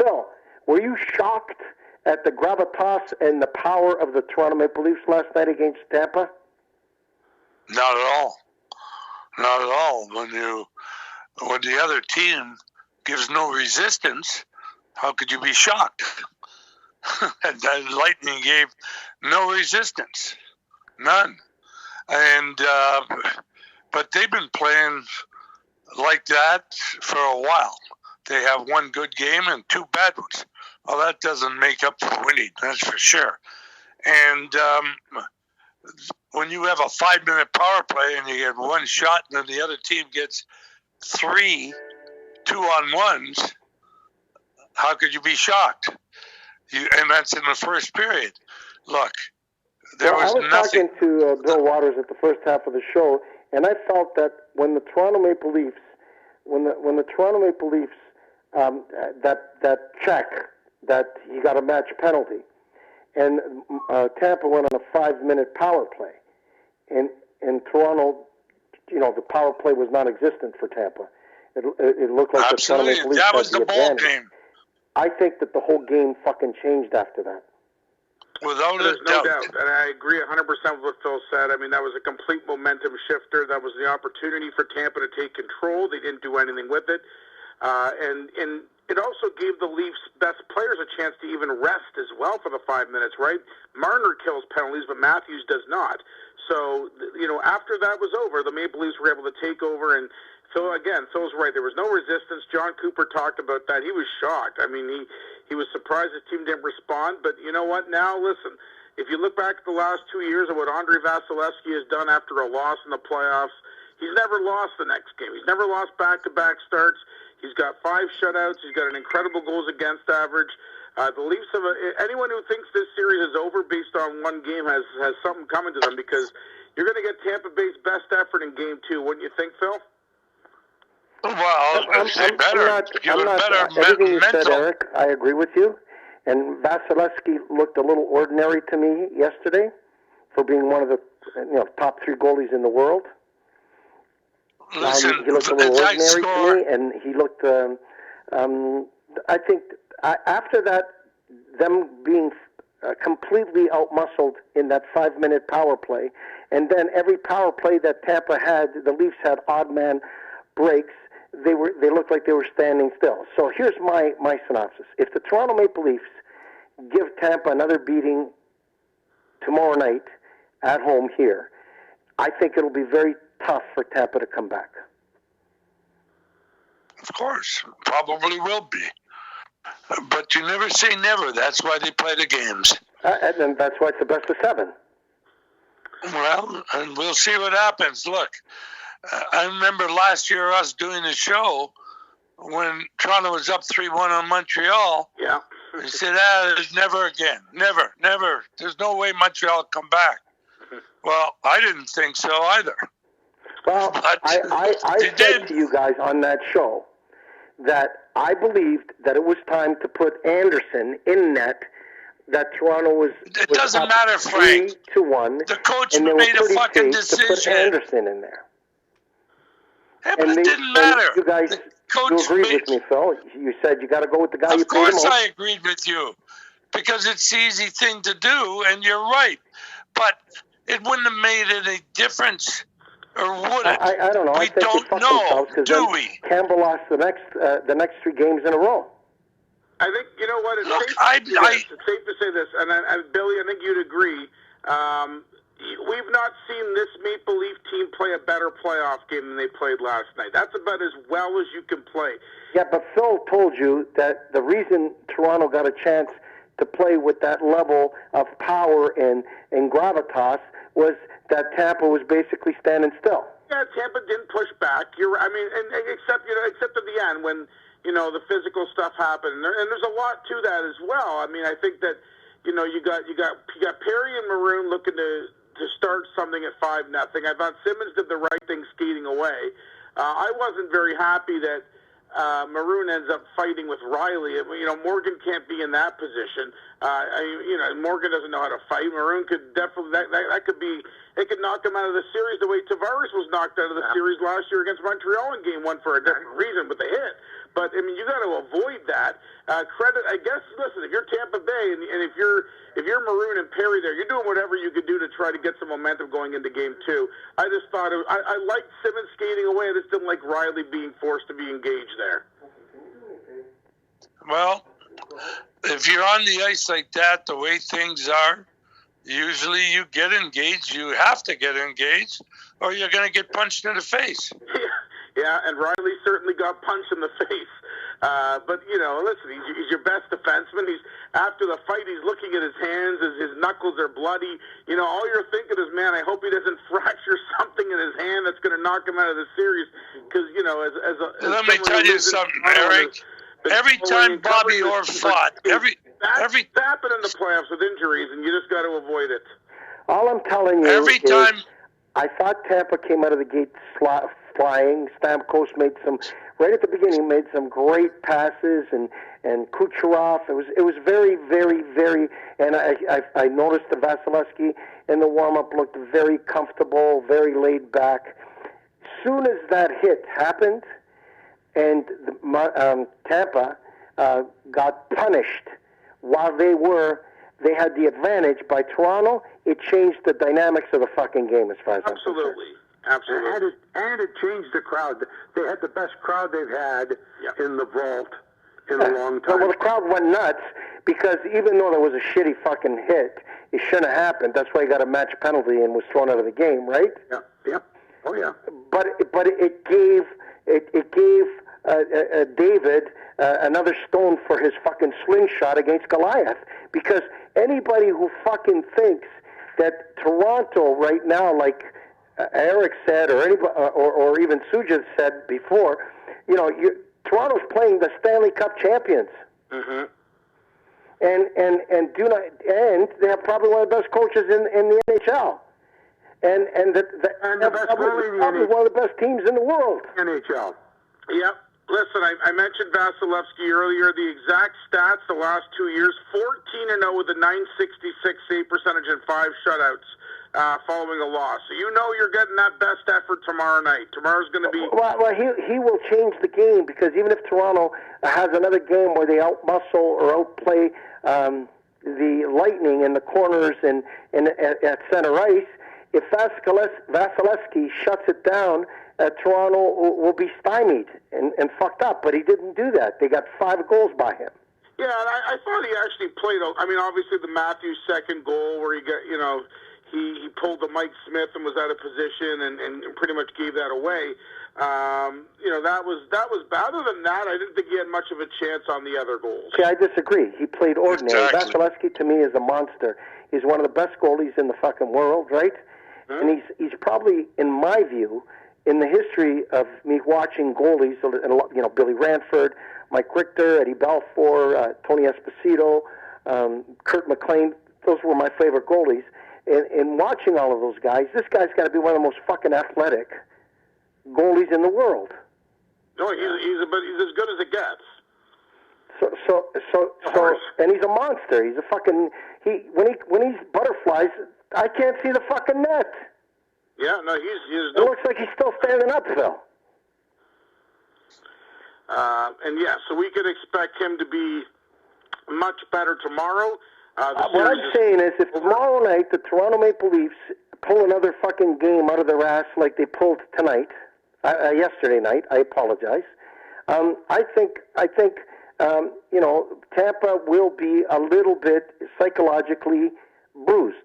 Phil, were you shocked at the gravitas and the power of the Toronto Maple Leafs last night against Tampa? Not at all. Not at all. When the other team gives no resistance, how could you be shocked? And the Lightning gave no resistance, none. And but they've been playing like that for a while. They have one good game and two bad ones. Well, that doesn't make up for winning, that's for sure. And when you have a 5-minute power play and you get one shot and then the other team gets 3 2-on-1s, how could you be shocked? And that's in the first period. Look, I was nothing. Talking to Bill Waters at the first half of the show, and I felt that when the Toronto Maple Leafs, that check that he got a match penalty, and Tampa went on a 5-minute power play, and Toronto, the power play was non-existent for Tampa. It looked like absolutely. The Toronto Maple Leafs that was the ball game. I think that the whole game fucking changed after that. Without There's no doubt, and I agree 100% with what Phil said. I mean, that was a complete momentum shifter. That was the opportunity for Tampa to take control. They didn't do anything with it, and it also gave the Leafs' best players a chance to even rest as well for the 5 minutes. Right? Marner kills penalties, but Matthews does not. So after that was over, the Maple Leafs were able to take over and. So again, Phil's right. There was no resistance. John Cooper talked about that. He was shocked. I mean, he was surprised his team didn't respond. But you know what? Now, listen, if you look back at the last 2 years of what Andrei Vasilevsky has done after a loss in the playoffs, he's never lost the next game. He's never lost back-to-back starts. He's got 5 shutouts. He's got an incredible goals against average. The Leafs have anyone who thinks this series is over based on one game has something coming to them, because you're going to get Tampa Bay's best effort in Game 2, wouldn't you think, Phil? Well, everything you said, Eric, I agree with you. And Vasilevsky looked a little ordinary to me yesterday for being one of the top 3 goalies in the world. Listen, he looked a little ordinary to me, and he looked. I think after that, them being completely outmuscled in that 5-minute power play, and then every power play that Tampa had, the Leafs had odd man breaks. They looked like they were standing still. So here's my synopsis. If the Toronto Maple Leafs give Tampa another beating tomorrow night at home here, I think it'll be very tough for Tampa to come back. Of course. Probably will be. But you never say never. That's why they play the games. And that's why it's the best of 7. Well, and we'll see what happens. Look, I remember last year us doing a show when Toronto was up 3-1 on Montreal. Yeah. We said, never again. Never. There's no way Montreal will come back. Well, I didn't think so either. Well, I said to you guys on that show that I believed that it was time to put Anderson in net, that Toronto was It doesn't matter, Frank. 3-1. The coach made a fucking decision. To put Anderson in there. Yeah, but it didn't matter. You guys, you agreed with me, Phil. You said you got to go with the guy you paid the most. Of course I agreed with you, because it's the easy thing to do, and you're right. But it wouldn't have made any difference, or would it? I don't know. We don't know, do we? Campbell lost the next 3 games in a row. I think, you know what, it's safe to say this, and Billy, I think you'd agree. We've not seen this Maple Leaf team play a better playoff game than they played last night. That's about as well as you can play. Yeah, but Phil told you that the reason Toronto got a chance to play with that level of power and gravitas was that Tampa was basically standing still. Yeah, Tampa didn't push back. Except at the end when the physical stuff happened, and there's a lot to that as well. I mean, I think that you got Perry and Maroon looking to start something at 5-0. I thought Simmons did the right thing skating away. I wasn't very happy that Maroon ends up fighting with Riley. Morgan can't be in that position. Morgan doesn't know how to fight. Maroon could definitely it could knock him out of the series the way Tavares was knocked out of the series last year against Montreal in Game 1 for a different reason, but they hit. But I mean, you got to avoid that. Credit, I guess. Listen, if you're Tampa Bay and if you're Maroon and Perry there, you're doing whatever you could do to try to get some momentum going into Game 2. I just thought I liked Simmons skating away. I just didn't like Riley being forced to be engaged there. Well, if you're on the ice like that, the way things are, usually you get engaged. You have to get engaged, or you're going to get punched in the face. Yeah, and Riley certainly got punched in the face. But, you know, listen, he's your best defenseman. After the fight, he's looking at his hands. His knuckles are bloody. You know, all you're thinking is, man, I hope he doesn't fracture something in his hand that's going to knock him out of the series. Because, you know, let me tell you something, Eric. Every time Bobby Orr fought, that's happened in the playoffs with injuries, and you just got to avoid it. All I'm telling you is, I thought Tampa came out of the gate flying. Stamkos right at the beginning, made some great passes, and Kucherov. It was very, very, very. And I noticed the Vasilevsky in the warm up looked very comfortable, very laid back. Soon as that hit happened, and Tampa got punished while they had the advantage by Toronto, it changed the dynamics of the fucking game as far as I'm concerned. Absolutely. And it changed the crowd. They had the best crowd they've had in the vault in a long time. Well, the crowd went nuts because even though there was a shitty fucking hit, it shouldn't have happened. That's why he got a match penalty and was thrown out of the game, right? Yeah. Oh, yeah. But it gave David another stone for his fucking slingshot against Goliath, because anybody who fucking thinks that Toronto right now, like Eric said, or anybody, or even Suja said before, you know, Toronto's playing the Stanley Cup champions, and they have probably one of the best coaches in the NHL, and probably one of the best teams in the world. NHL. Yep. Listen, I mentioned Vasilevsky earlier. The exact stats the last 2 years: 14-0 with a .966 save percentage and 5 shutouts following a loss. So you know you're getting that best effort tomorrow night. Tomorrow's going to be... Well, he will change the game, because even if Toronto has another game where they outmuscle or outplay the Lightning in the corners and at center ice, if Vasilevsky shuts it down, Toronto will be stymied and fucked up. But he didn't do that. They got 5 goals by him. Yeah, and I thought he actually played. I mean, obviously the Matthews second goal where he got, you know, he pulled the Mike Smith and was out of position and pretty much gave that away. You know, that was bad. Other than that, I didn't think he had much of a chance on the other goals. See, I disagree. He played ordinary. Exactly. Vasilevsky, to me, is a monster. He's one of the best goalies in the fucking world, right? Mm-hmm. And he's probably, in my view, in the history of me watching goalies, you know, Billy Ranford, Mike Richter, Eddie Balfour, Tony Esposito, Kurt McLean, those were my favorite goalies. In watching all of those guys, this guy's got to be one of the most fucking athletic goalies in the world. No, he's as good as it gets. So, and he's a monster. He's a fucking when he's butterflies, I can't see the fucking net. Yeah, no, he's it looks like he's still standing up, Phil. And yeah, so we could expect him to be much better tomorrow. What I'm saying is, if tomorrow night the Toronto Maple Leafs pull another fucking game out of their ass like they pulled tonight, yesterday night, I apologize. I think you know, Tampa will be a little bit psychologically bruised.